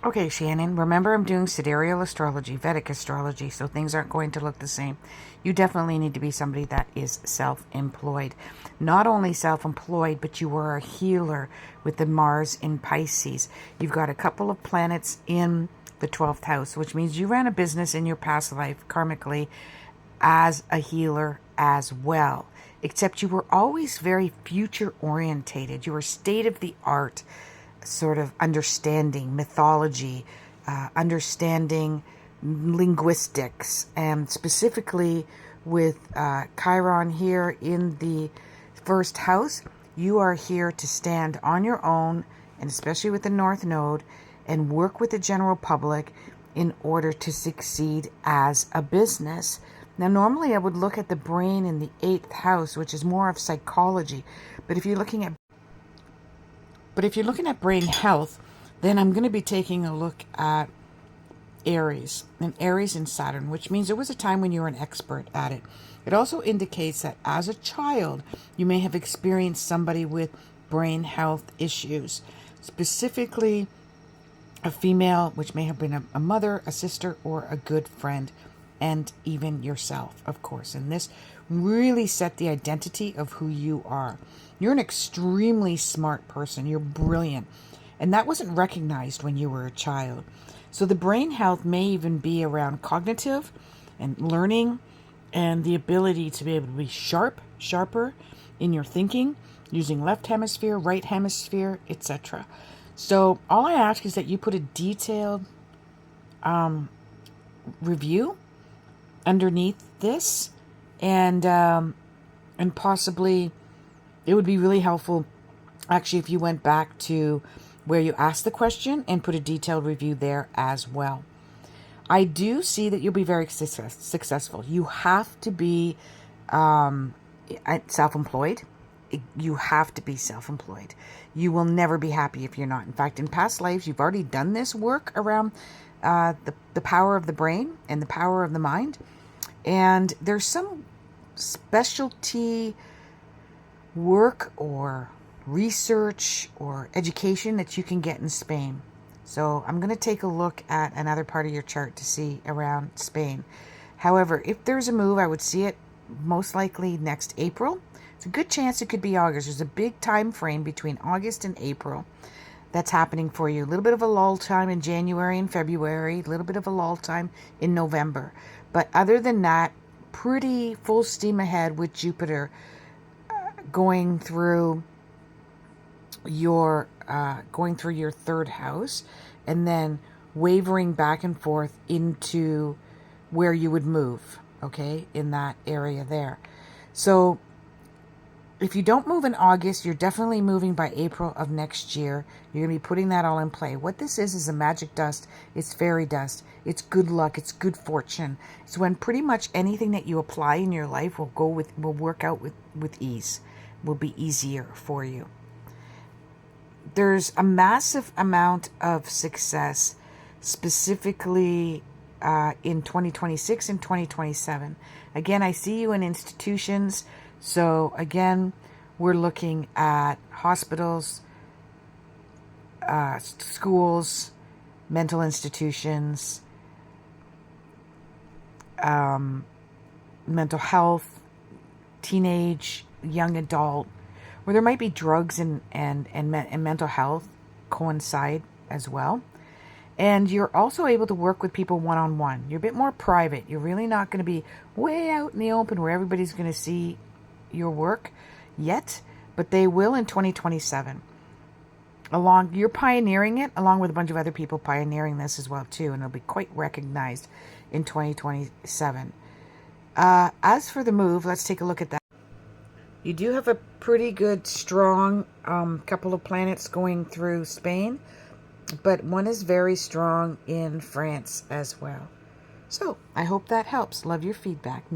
Okay, Shannon, remember I'm doing sidereal astrology, Vedic astrology, so things aren't going to look the same. You definitely need to be somebody that is self-employed. Not only self-employed, but you are a healer with the Mars in Pisces. You've got a couple of planets in the 12th house, which means you ran a business in your past life, karmically, as a healer as well. Except you were always very future orientated. You were state of the art, sort of understanding mythology, understanding linguistics, and specifically with Chiron here in the first house, you are here to stand on your own, and especially with the North Node, and work with the general public in order to succeed as a business. Now, normally I would look at the brain in the 8th house, which is more of psychology, but if you're looking at brain health, then I'm going to be taking a look at Aries and Saturn, which means there was a time when you were an expert at it. It also indicates that as a child, you may have experienced somebody with brain health issues, specifically a female, which may have been a mother, a sister, or a good friend, and even yourself, of course. And this really set the identity of who you are. You're an extremely smart person. You're brilliant. And that wasn't recognized when you were a child. So the brain health may even be around cognitive and learning and the ability to be able to be sharper in your thinking, using left hemisphere, right hemisphere, etc. So all I ask is that you put a detailed review underneath this, and possibly it would be really helpful actually if you went back to where you asked the question and put a detailed review there as well. I do see that you'll be very successful. You have to be self-employed. You have to be self-employed. You will never be happy if you're not. In fact, in past lives, you've already done this work around the power of the brain and the power of the mind. And there's some specialty work or research or education that you can get in Spain. So I'm going to take a look at another part of your chart to see around Spain. However, if there's a move, I would see it most likely next April. It's a good chance it could be August. There's a big time frame between August and April that's happening for you. A little bit of a lull time in January and February, a little bit of a lull time in November. But other than that, pretty full steam ahead with Jupiter going through your third house and then wavering back and forth into where you would move, okay, in that area there. So if you don't move in August, you're definitely moving by April of next year. You're going to be putting that all in play. What this is a magic dust. It's fairy dust. It's good luck. It's good fortune. It's when pretty much anything that you apply in your life will work out with ease, will be easier for you. There's a massive amount of success, specifically in 2026 and 2027. Again, I see you in institutions. So again, we're looking at hospitals, schools, mental institutions, mental health, teenage, young adult, where there might be drugs and mental health coincide as well. And you're also able to work with people one-on-one. You're a bit more private. You're really not going to be way out in the open where everybody's going to see your work yet, but they will in 2027. You're pioneering it along with a bunch of other people pioneering this as well too, and it'll be quite recognized in 2027. As for the move, let's take a look at that. You do have a pretty good, strong couple of planets going through Spain, but one is very strong in France as well. So I hope that helps. Love your feedback.